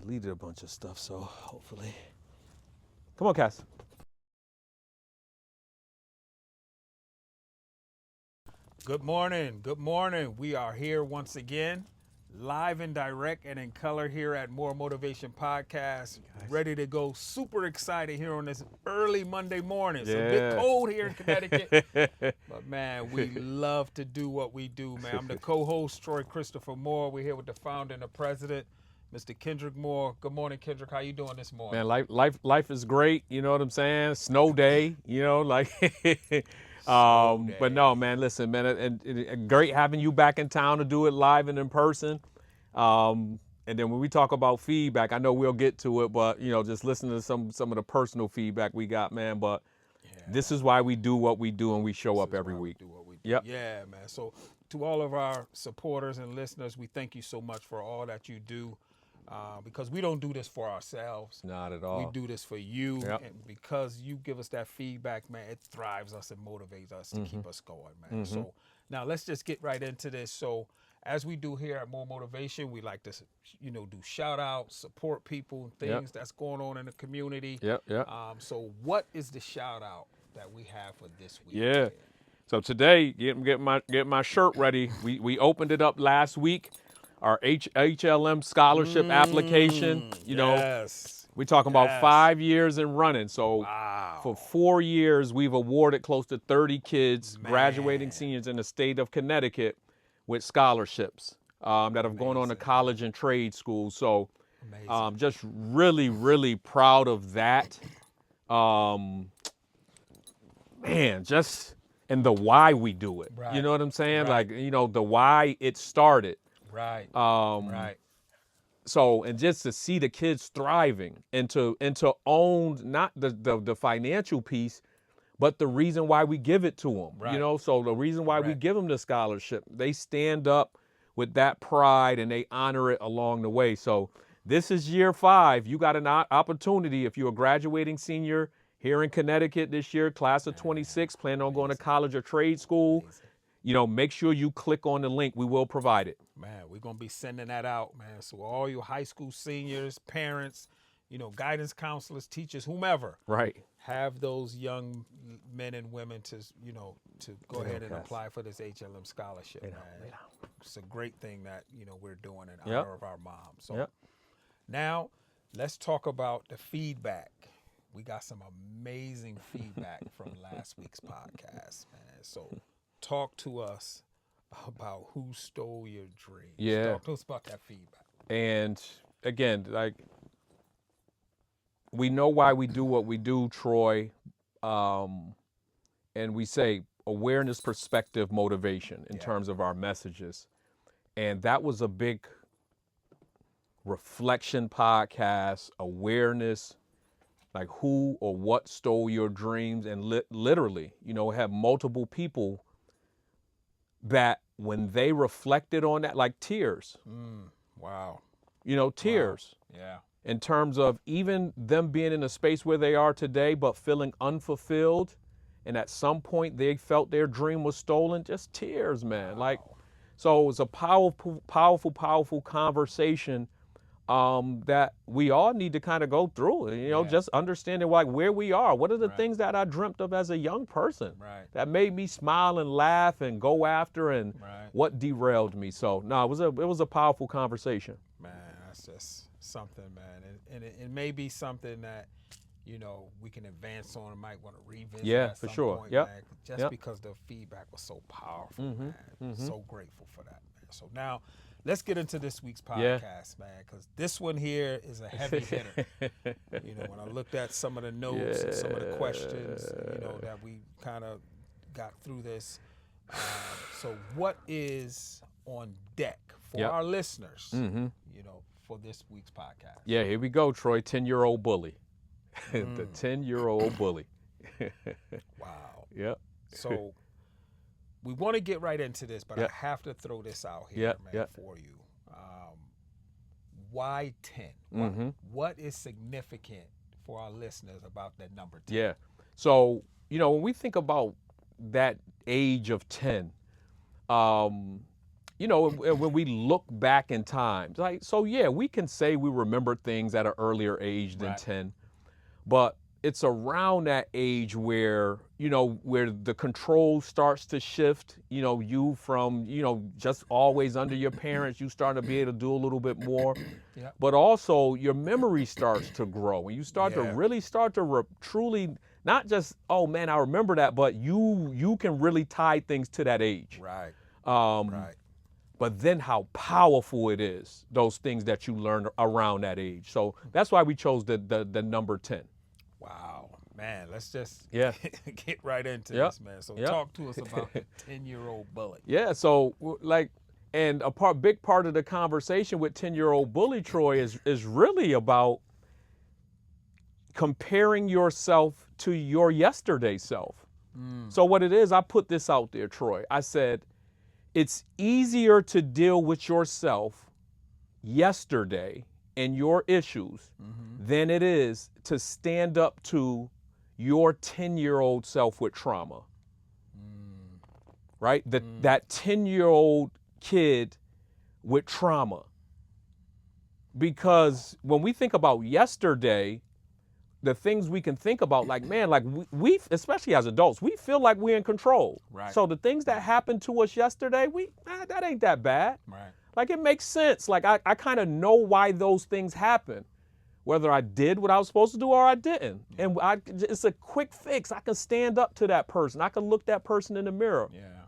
deleted a bunch of stuff, so hopefully. Come on, Cass. Good morning. Good morning. We are here once again, live and direct and in color here at More Motivation Podcast. Ready to go. Super excited here on this early Monday morning. It's a bit cold here in Connecticut, but man, we love to do what we do, man. I'm the co-host, Troy Christopher Moore. We're here with the founder and the president, Mr. Kendrick Moore. Good morning, Kendrick. How you doing this morning? Man, life is great. You know what I'm saying? Snow day. You know, like. But no, man. Listen, man, and great having you back in town to do it live and in person. And then when we talk about feedback, I know we'll get to it, but just listen to some of the personal feedback we got, man. But this is why we do what we do, and we show up every week. Do what we do. Yep. Yeah, man. So to all of our supporters and listeners, we thank you so much for all that you do. Because we don't do this for ourselves. Not at all. We do this for you. Yep. And because you give us that feedback, man, it thrives us and motivates us to keep us going, man. So now let's just get right into this. So as we do here at More Motivation, we like to, do shout outs, support people, things that's going on in the community. Yep. So what is the shout out that we have for this week? Yeah. So today, get my shirt ready. We opened it up last week. Our HLM scholarship application, Yes. we're talking about 5 years and running. So for 4 years, we've awarded close to 30 kids, graduating seniors in the state of Connecticut with scholarships that have gone on to college and trade school. So just really, really proud of that. Man, just and the why we do it. Right. You know what I'm saying? Right. Like, the why it started. Right. Right. So, and just to see the kids thriving and to own not the financial piece, but the reason why we give it to them. Right. So the reason why we give them the scholarship, they stand up with that pride and they honor it along the way. So this is year 5. You got an opportunity if you're a graduating senior here in Connecticut this year, class of 26, planning on going to college or trade school. Make sure you click on the link. We will provide it. Man, we're going to be sending that out, man. So all you high school seniors, parents, guidance counselors, teachers, whomever. Right. Have those young men and women to go ahead and apply for this HLM scholarship, man. It's a great thing that, we're doing in honor of our mom. So now let's talk about the feedback. We got some amazing feedback from last week's podcast, man. So talk to us about who stole your dreams. Yeah. Talk to us about that feedback. And again, like, we know why we do what we do, Troy. And we say awareness, perspective, motivation in terms of our messages. And that was a big reflection podcast, awareness, like who or what stole your dreams. And literally, have multiple people that when they reflected on that, like tears. Wow. Tears. Wow. Yeah. In terms of even them being in a space where they are today, but feeling unfulfilled. And at some point they felt their dream was stolen. Just tears, man. Wow. Like, so it was a powerful conversation that we all need to kind of go through, just understanding like where we are. What are the things that I dreamt of as a young person that made me smile and laugh and go after, and what derailed me? So no, it was a powerful conversation. Man, that's just something, man. And it may be something that, we can advance on and might want to revisit at some point, man, just because the feedback was so powerful, man. So grateful for that, man. So now let's get into this week's podcast, man, because this one here is a heavy hitter. When I looked at some of the notes and some of the questions, that we kind of got through this. So what is on deck for our listeners, for this week's podcast? Yeah, here we go, Troy. 10-year-old bully. The 10-year-old bully. Wow. Yep. So we want to get right into this, but I have to throw this out here, man, for you. Why 10? What is significant for our listeners about that number 10? Yeah. So, when we think about that age of 10, when we look back in time, like, so yeah, we can say we remember things at an earlier age than 10, but it's around that age where, where the control starts to shift, you from, just always under your parents, you start to be able to do a little bit more. Yep. But also your memory starts to grow and you start to really truly, not just, oh man, I remember that, but you can really tie things to that age. Right. Right. But then how powerful it is, those things that you learn around that age. So that's why we chose the number 10. Wow, man, let's just get right into this, man. So talk to us about the 10-year-old bully. Yeah, so and big part of the conversation with 10-year-old bully, Troy, is really about comparing yourself to your yesterday self. So what it is, I put this out there, Troy. I said, it's easier to deal with yourself yesterday and your issues than it is to stand up to your 10-year-old self with trauma. Right? That 10-year-old kid with trauma. Because when we think about yesterday, the things we can think about, like, man, like we especially as adults, we feel like we're in control. Right. So the things that happened to us yesterday, that ain't that bad. Right. Like, it makes sense. Like, I kind of know why those things happen, whether I did what I was supposed to do or I didn't. And it's a quick fix. I can stand up to that person. I can look that person in the mirror. Yeah.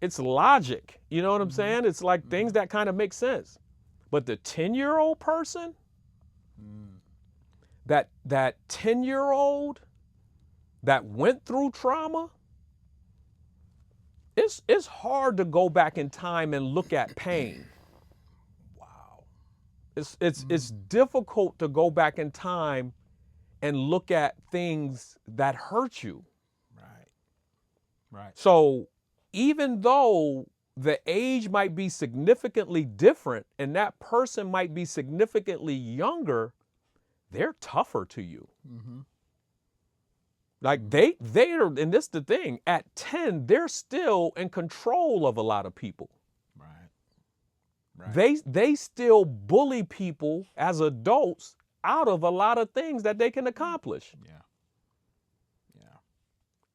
It's logic. You know what I'm saying? It's like things that kind of make sense. But the 10-year-old person, that 10-year-old that went through trauma, it's hard to go back in time and look at pain. Wow. It's difficult to go back in time and look at things that hurt you. Right. So even though the age might be significantly different and that person might be significantly younger, they're tougher to you. Like they're, and this is the thing, at 10, they're still in control of a lot of people. Right. They still bully people as adults out of a lot of things that they can accomplish. Yeah.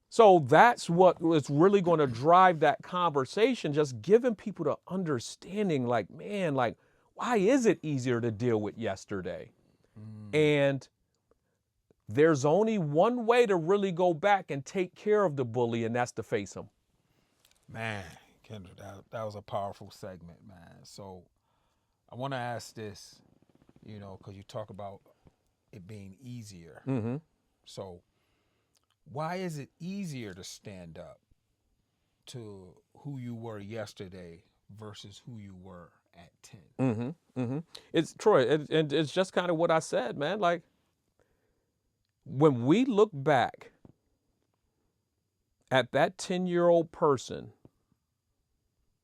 So that's what is really going to drive that conversation, just giving people the understanding, like, man, like, why is it easier to deal with yesterday? And there's only one way to really go back and take care of the bully, and that's to face him. Man, Kendra, that was a powerful segment, man. So I want to ask this, because you talk about it being easier. So why is it easier to stand up to who you were yesterday versus who you were at 10? It's Troy, and it's just kind of what I said, man. Like, when we look back at that 10-year-old person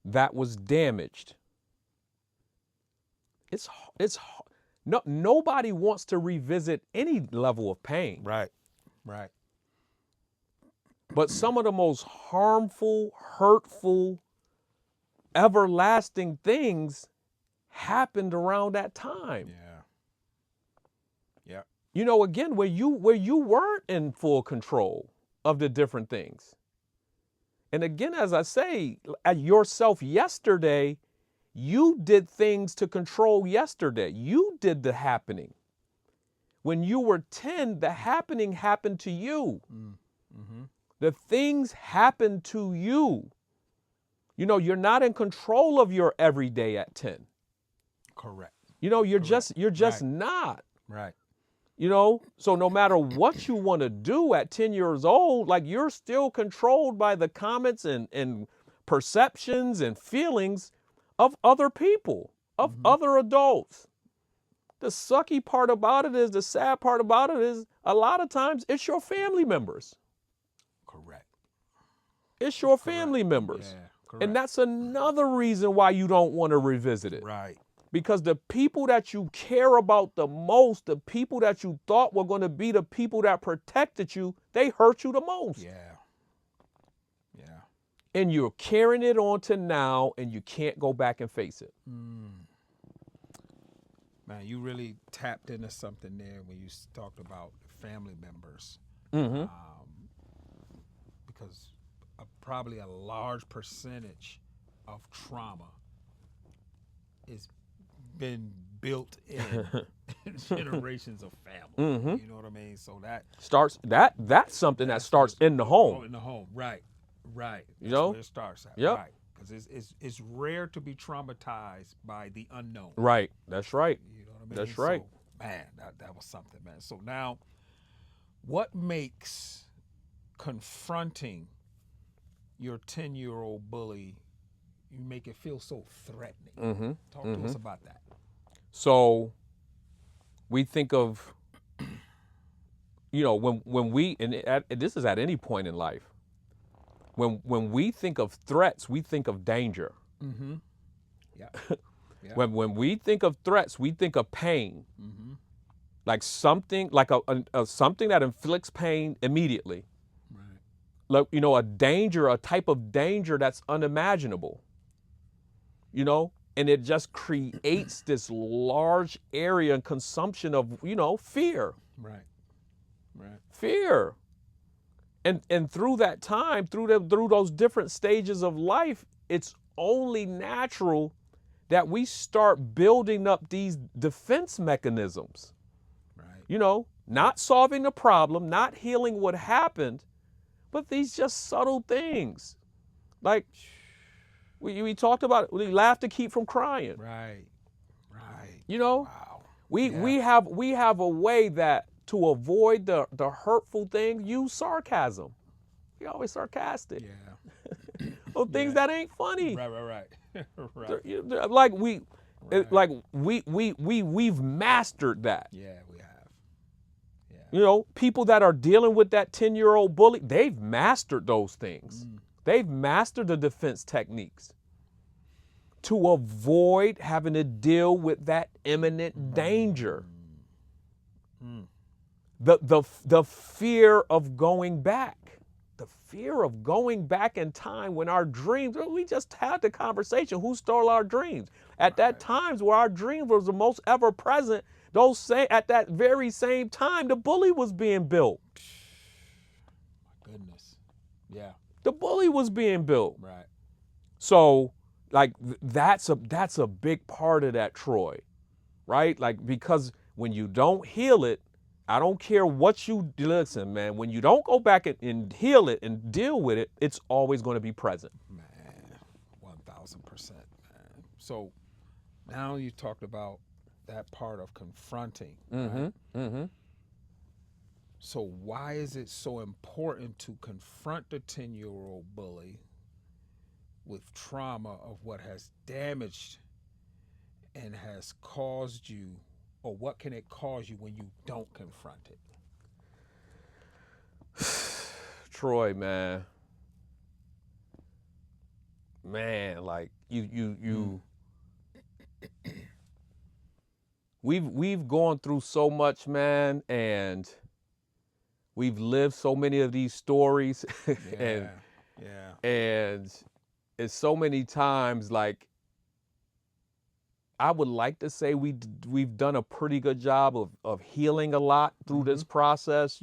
that was damaged, nobody wants to revisit any level of pain. Right. But some of the most harmful, hurtful, everlasting things happened around that time. Yeah. Again, where you weren't in full control of the different things. And again, as I say, at yourself yesterday, you did things to control yesterday. You did the happening. When you were 10, the happening happened to you. The things happened to you. You're not in control of your everyday at 10. Correct. You're just not. Right. So no matter what you want to do at 10 years old, like, you're still controlled by the comments and perceptions and feelings of other people, of other adults. The sucky part about it is, the sad part about it is, a lot of times it's your family members. Correct. It's your family members. Yeah, correct. And that's another reason why you don't want to revisit it. Right. Because the people that you care about the most, the people that you thought were going to be the people that protected you, they hurt you the most. Yeah. and you're carrying it on to now, and you can't go back and face it. Man, you really tapped into something there when you talked about family members. Mm-hmm. Because probably a large percentage of trauma is been built in generations of family. Mm-hmm. You know what I mean? So that's something that starts in the home. Oh, in the home, right. That's where it starts at. Yep. Right. Because it's rare to be traumatized by the unknown. Right. That's right. You know what I mean? That's right. So, man, that was something, man. So now, what makes confronting your 10-year-old bully, you make it feel so threatening? Mm-hmm. Talk to us about that. So we think of, when we, and this is at any point in life, when we think of threats, we think of danger. Mm-hmm. Yeah. When we think of threats, we think of pain. Mm-hmm. Like something, like a something that inflicts pain immediately. Right. Like, a danger, a type of danger that's unimaginable. And it just creates this large area and consumption of, fear. Right. Fear. And through that time, through those different stages of life, it's only natural that we start building up these defense mechanisms. Right. Not solving the problem, not healing what happened, but these just subtle things. Like we talked about, we laugh to keep from crying. Right. Wow. We have a way that to avoid the hurtful things, use sarcasm. We're always sarcastic. Yeah. Things that ain't funny. Right. Like we've mastered that. Yeah, we have. Yeah. People that are dealing with that 10-year-old bully, they've mastered those things. They've mastered the defense techniques to avoid having to deal with that imminent danger. The fear of going back. The fear of going back in time when our dreams, we just had the conversation, who stole our dreams? At that times where our dreams was the most ever present, at that very same time, the bully was being built. My goodness. Yeah. The bully was being built. Right. So, like, that's a big part of that, Troy, right? Like, because when you don't heal it, I don't care what you listen, man. When you don't go back and heal it and deal with it, it's always going to be present. Man, 1,000%, man. So now you talked about that part of confronting. Right? Mm-hmm. So why is it so important to confront the 10-year-old bully with trauma of what has damaged and has caused you? Or what can it cause you when you don't confront it? Troy, man, like we've gone through so much, man, and we've lived so many of these stories, and it's so many times, like, I would like to say we've done a pretty good job of healing a lot through this process,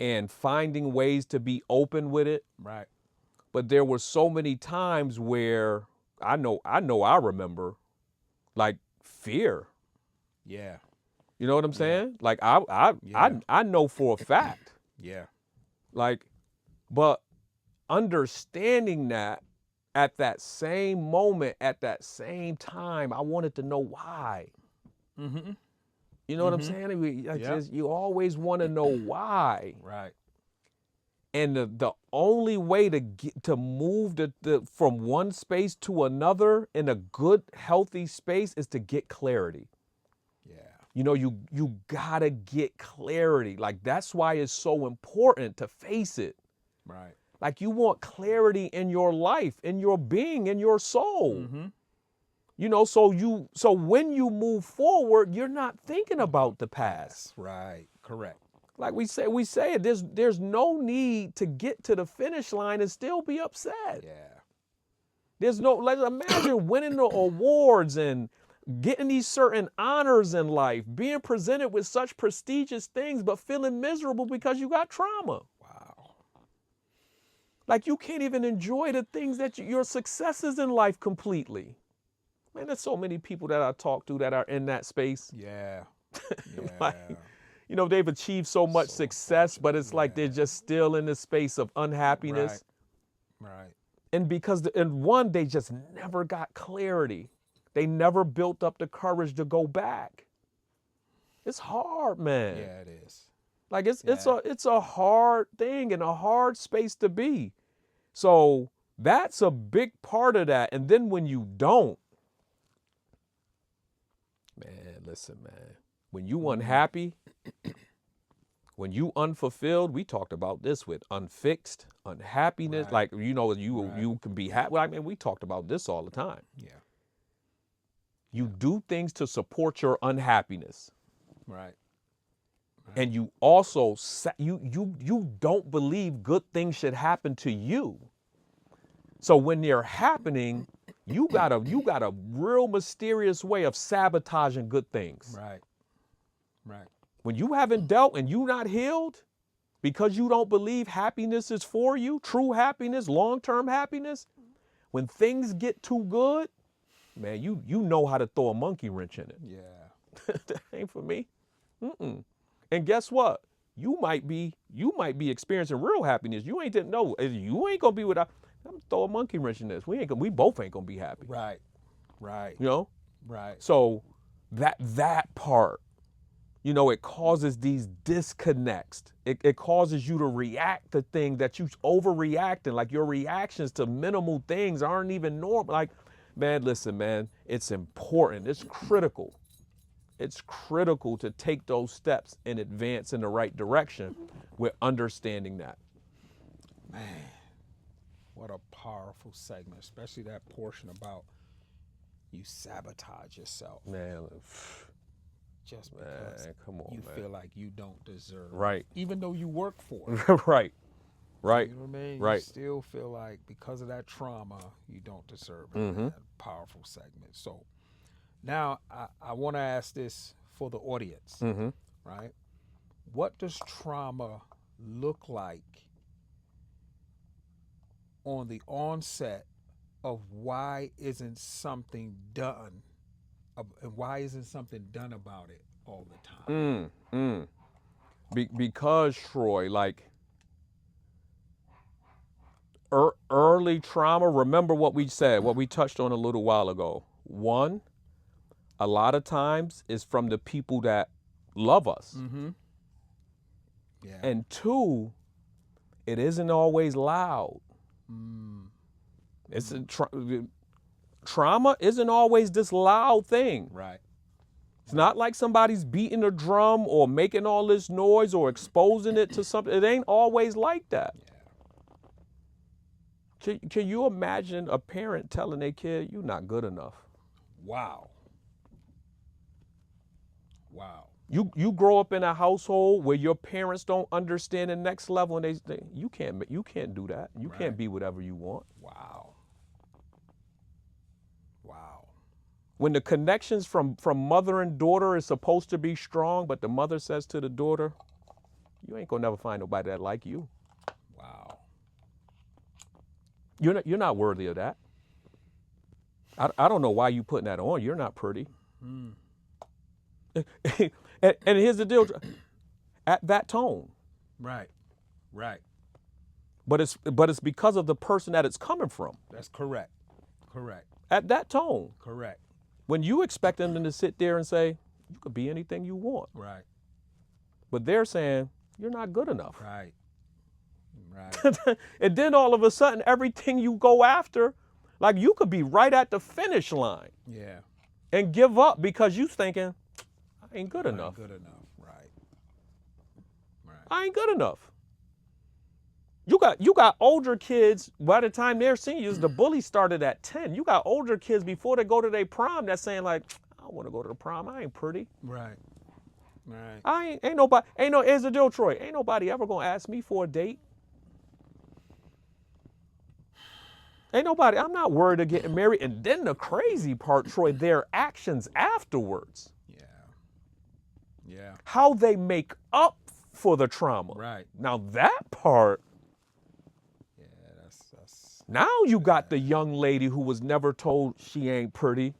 and finding ways to be open with it. Right. But there were so many times where I remember, like, fear. Yeah. You know what I'm saying? Like I know for a fact. Yeah. Like, but understanding that at that same moment, at that same time, I wanted to know why. Mm-hmm. You know what I'm saying? You always want to know why. Right. And the only way to move from one space to another in a good, healthy space is to get clarity. Yeah. You gotta get clarity. Like, that's why it's so important to face it. Right. Like, you want clarity in your life, in your being, in your soul. Mm-hmm. So when you move forward, you're not thinking about the past. Right. Correct. Like we say it, there's no need to get to the finish line and still be upset. Yeah. There's no, like, imagine winning the awards and getting these certain honors in life, being presented with such prestigious things, but feeling miserable because you got trauma. Wow. Like you can't even enjoy the things that your successes in life completely. Man, there's so many people that I talk to that are in that space. Yeah. Like, you know, they've achieved so much success, but it's like they're just still in this space of unhappiness. Right. And because, one, they just never got clarity. They never built up the courage to go back. It's hard, man. Yeah, it is. Like it's a hard thing and a hard space to be. So that's a big part of that. And then when you don't, man, listen, man, when you unhappy, when you unfulfilled, we talked about this with unfixed, unhappiness. Right. Like, you know, you can be happy. I mean, we talked about this all the time. Yeah. You do things to support your unhappiness. Right. And you also, you don't believe good things should happen to you. So when they're happening, you got a real mysterious way of sabotaging good things. Right. Right. When you haven't dealt and you not healed because you don't believe happiness is for you, true happiness, long-term happiness, when things get too good, man, you know how to throw a monkey wrench in it. Yeah. That ain't for me. Mm-mm. And guess what? You might be experiencing real happiness. You ain't didn't know. You ain't gonna be without. I'm gonna throw a monkey wrench in this. We both ain't gonna be happy. Right. Right. You know. Right. So that part, you know, it causes these disconnects. It causes you to react to things that you overreacting. Like your reactions to minimal things aren't even normal. Like, man, listen, man, it's important. It's critical. It's critical to take those steps and advance in the right direction with understanding that. Man, what a powerful segment, especially that portion about you sabotage yourself. Man, just because you feel like you don't deserve. Right. Even though you work for it. Right. Right. You know what I mean? Right. You still feel like because of that trauma, you don't deserve it. Mm-hmm. Man. Powerful segment. So now I want to ask this for the audience, right? What does trauma look like on the onset of why isn't something done? And why isn't something done about it all the time? Because, Troy, like early trauma, remember what we said, what we touched on a little while ago. One, a lot of times is from the people that love us. Mm-hmm. Yeah. And two, it isn't always loud. It's trauma isn't always this loud thing. Right. It's not like somebody's beating a drum or making all this noise or exposing it to something. It ain't always like that. Yeah. Can you imagine a parent telling their kid, you're not good enough? Wow. Wow. You grow up in a household where your parents don't understand the next level, and they you can't do that. You can't be whatever you want. Wow. Wow. When the connections from mother and daughter is supposed to be strong, but the mother says to the daughter, you ain't gonna never find nobody that like you. Wow. You're not worthy of that. I don't know why you putting that on. You're not pretty. And here's the deal, at that tone. Right. Right. But it's because of the person that it's coming from. That's correct. Correct. At that tone. Correct. When you expect them to sit there and say, you could be anything you want. Right. But they're saying, you're not good enough. Right. Right. And then all of a sudden, everything you go after, like you could be right at the finish line. Yeah. And give up because you thinking, I ain't good enough. Good enough. Right. Right. I ain't good enough. You got older kids, by the time they're seniors, the bully started at 10. You got older kids before they go to their prom that's saying like, I don't want to go to the prom. I ain't pretty. Right. Right. Here's the deal, Troy. Ain't nobody ever gonna ask me for a date. Ain't nobody, I'm not worried of getting married. And then the crazy part, Troy, their actions afterwards. Yeah. Yeah. How they make up for the trauma. Right. Now that part. Yeah, that's now you got the young lady who was never told she ain't pretty.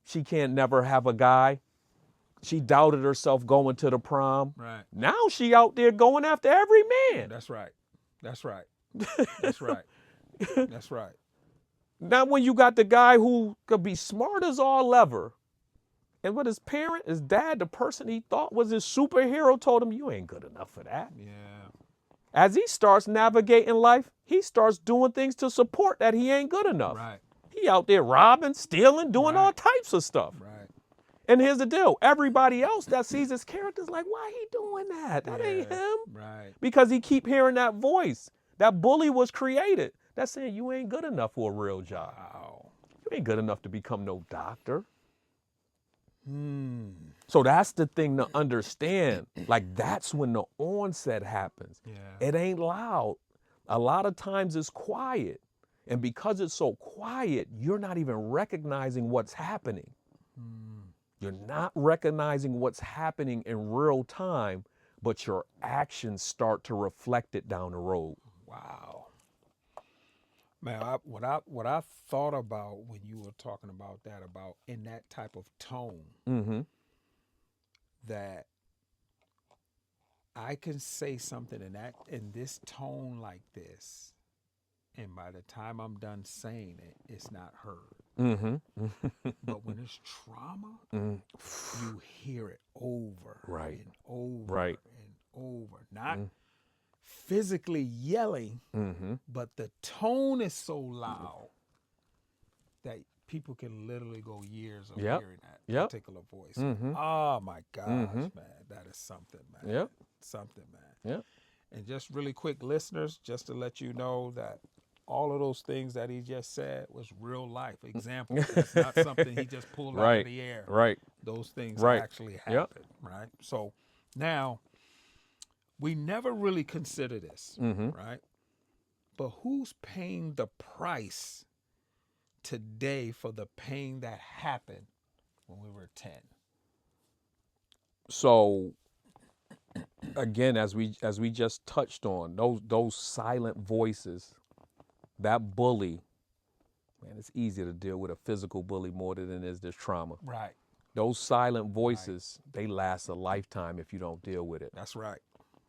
She can't never have a guy. She doubted herself going to the prom. Right. Now she out there going after every man. That's right. That's right. That's right. That's right. Now when you got the guy who could be smart as all ever, and what his parent, his dad, the person he thought was his superhero, told him, you ain't good enough for that. Yeah. As he starts navigating life, he starts doing things to support that he ain't good enough. Right. He out there robbing, stealing, doing all types of stuff. Right. And here's the deal. Everybody else that sees his character's like, why he doing that? That ain't him. Right. Because he keep hearing that voice. That bully was created. That's saying you ain't good enough for a real job. Wow. You ain't good enough to become no doctor. So that's the thing to understand. Like that's when the onset happens. Yeah. It ain't loud. A lot of times it's quiet. And because it's so quiet, you're not even recognizing what's happening. You're not recognizing what's happening in real time, but your actions start to reflect it down the road. Wow. Man, what I thought about when you were talking about that, about in that type of tone, that I can say something in this tone like this, and by the time I'm done saying it, it's not heard. But when it's trauma, you hear it over and over and over. Not physically yelling, but the tone is so loud that people can literally go years of hearing that particular voice. Oh my gosh, man, that is something, man. Yep. Something, man. Yep. And just really quick, listeners, just to let you know that all of those things that he just said was real life examples. That's not something he just pulled out of the air. Right. Those things actually happen, right? So now, we never really consider this, right? But who's paying the price today for the pain that happened when we were 10? So again, as we just touched on, those silent voices, that bully, man, it's easier to deal with a physical bully more than it is this trauma. Right. Those silent voices, they last a lifetime if you don't deal with it. That's right.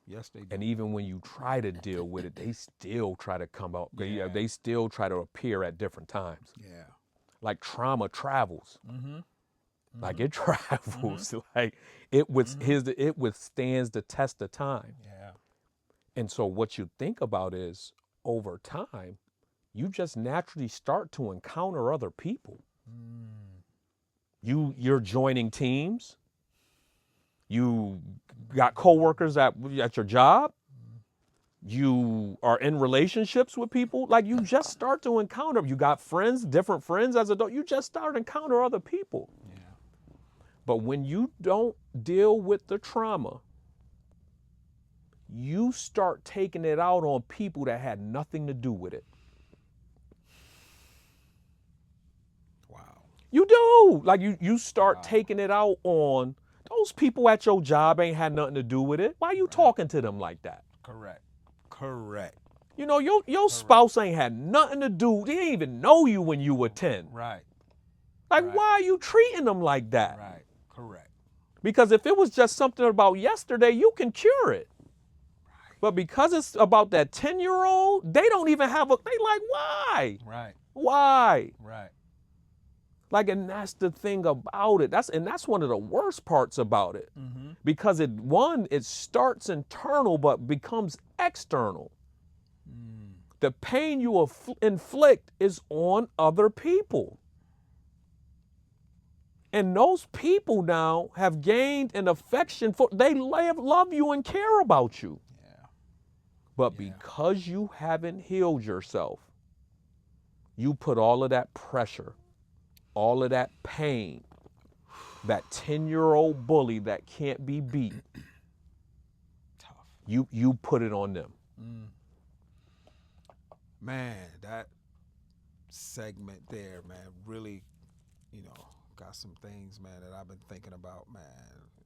Yes, they do. And even when you try to deal with it, they still try to come out. Yeah. They still try to appear at different times. Yeah. Like trauma travels. Like it travels. Like it withstands the test of time. Yeah. And so what you think about is over time, you just naturally start to encounter other people. You're joining teams. You got coworkers at your job. You are in relationships with people. Like you just start to encounter. You got friends, different friends as adults. You just start to encounter other people. Yeah. But when you don't deal with the trauma, you start taking it out on people that had nothing to do with it. Wow. You do. Like you start taking it out on those people at your job ain't had nothing to do with it. Why are you talking to them like that? Correct. You know, your spouse ain't had nothing to do. They didn't even know you when you were 10. Right. Like, why are you treating them like that? Right. Correct. Because if it was just something about yesterday, you can cure it. Right. But because it's about that 10-year-old, they don't even have they like, why? Right. Why? Right. Like, and that's the thing about it. That's one of the worst parts about it. Because it starts internal but becomes external. The pain you inflict is on other people. And those people now have gained an affection for, they love you and care about you. Yeah. But because you haven't healed yourself, you put all of that pressure, all of that pain, that 10-year-old bully that can't be beat, Tough. You put it on them. Man, that segment there, man, really, got some things, man, that I've been thinking about, man.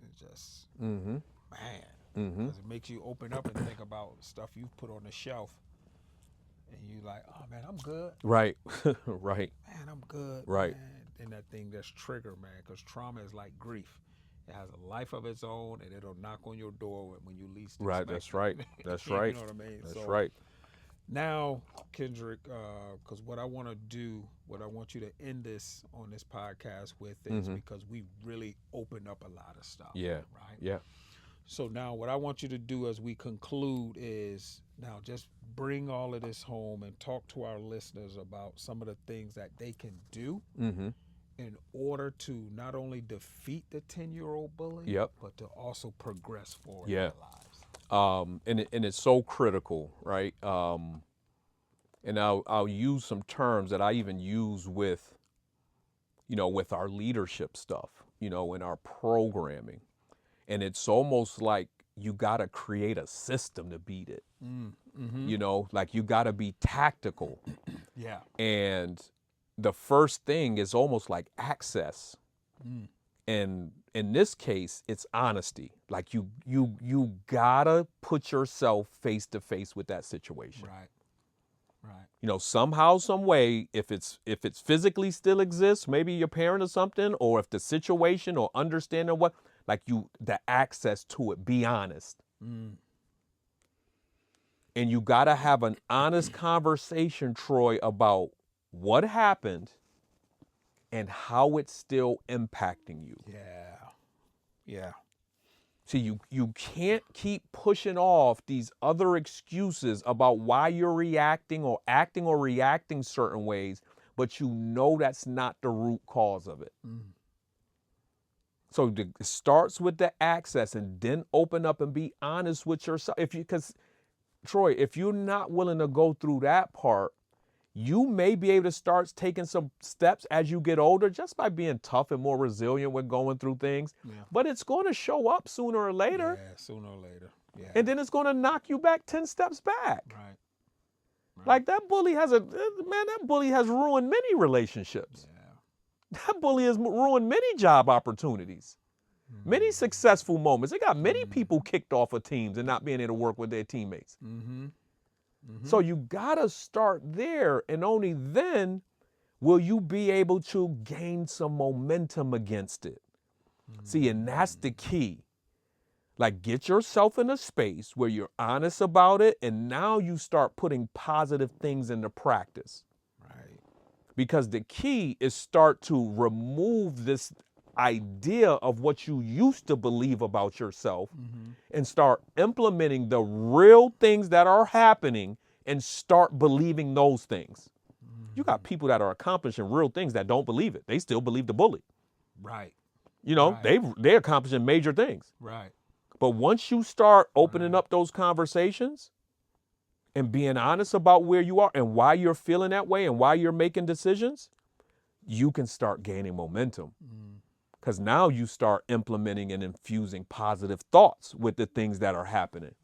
It just, man, because it makes you open up and think about stuff you've put on the shelf, and you like, oh man, I'm good. Right, right. Man, I'm good. Right. Man. And that thing that's triggered, man, because trauma is like grief. It has a life of its own, and it'll knock on your door when you least expect it. Right, that's right. That's right. You know what I mean? That's right. Now, Kendrick, because what I want to do, what I want you to end this on this podcast with is because we really opened up a lot of stuff. Yeah. Right? Yeah. So now what I want you to do as we conclude is now just bring all of this home and talk to our listeners about some of the things that they can do in order to not only defeat the 10-year-old bully, but to also progress forward in their lives. And it's so critical, right? And I'll use some terms that I even use with our leadership stuff, in our programming. And it's almost like you got to create a system to beat it. Like you got to be tactical. Yeah. And the first thing is almost like access. And in this case, it's honesty. Like you gotta put yourself face to face with that situation. Right. Somehow, some way, if it's physically still exists, maybe your parent or something, or if the situation or understanding the access to it, be honest. And you gotta have an honest conversation, Troy, about what happened and how it's still impacting you. Yeah. See, you can't keep pushing off these other excuses about why you're reacting or acting or reacting certain ways, but that's not the root cause of it. So it starts with the access, and then open up and be honest with yourself. Because Troy, if you're not willing to go through that part, you may be able to start taking some steps as you get older just by being tough and more resilient when going through things. Yeah. But it's going to show up sooner or later. Yeah, sooner or later. Yeah. And then it's going to knock you back 10 steps back. Right. Like that bully has ruined many relationships. Yeah. That bully has ruined many job opportunities, many successful moments. It got many people kicked off of teams and not being able to work with their teammates. So you gotta start there, and only then will you be able to gain some momentum against it. See, and that's the key. Like, get yourself in a space where you're honest about it, and now you start putting positive things into practice. Right. Because the key is start to remove this idea of what you used to believe about yourself and start implementing the real things that are happening and start believing those things. You got people that are accomplishing real things that don't believe it. They still believe the bully. Right. They're accomplishing major things. Right. But once you start opening up those conversations and being honest about where you are and why you're feeling that way and why you're making decisions, you can start gaining momentum. Because now you start implementing and infusing positive thoughts with the things that are happening.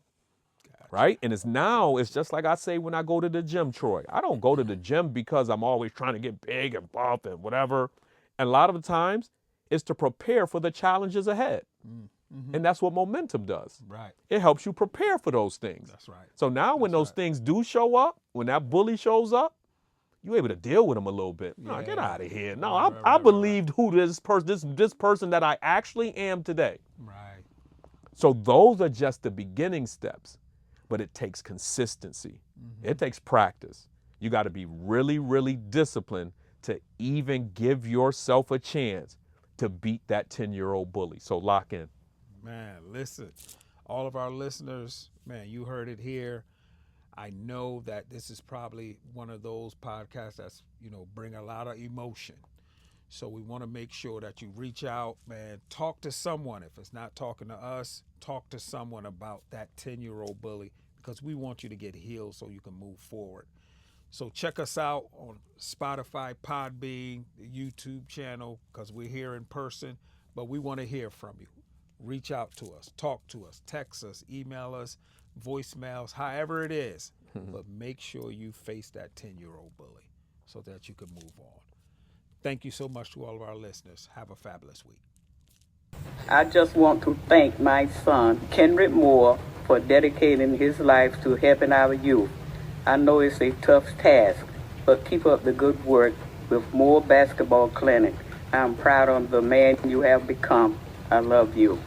Gotcha. Right? And it's just like I say when I go to the gym, Troy. I don't go to the gym because I'm always trying to get big and buff and whatever. And a lot of the times it's to prepare for the challenges ahead. And that's what momentum does. Right. It helps you prepare for those things. That's right. So now when those things do show up, when that bully shows up, you're able to deal with them a little bit. No, get out of here. No, I believed who this person that I actually am today. Right. So those are just the beginning steps, but it takes consistency. It takes practice. You got to be really, really disciplined to even give yourself a chance to beat that 10-year-old bully. So lock in. Man, listen, all of our listeners, man, you heard it here. I know that this is probably one of those podcasts that's, bring a lot of emotion. So we want to make sure that you reach out, man, talk to someone. If it's not talking to us, talk to someone about that 10-year-old bully, because we want you to get healed so you can move forward. So check us out on Spotify, Podbean, the YouTube channel, because we're here in person. But we want to hear from you. Reach out to us, talk to us, text us, email us, voicemails, however it is. But make sure you face that 10-year-old bully so that you can move on. Thank you so much to all of our listeners. Have a fabulous week. I just want to thank my son, Kendrick Moore, for dedicating his life to helping our youth. I know it's a tough task, but keep up the good work with Moore Basketball Clinic. I'm proud of the man you have become. I love you.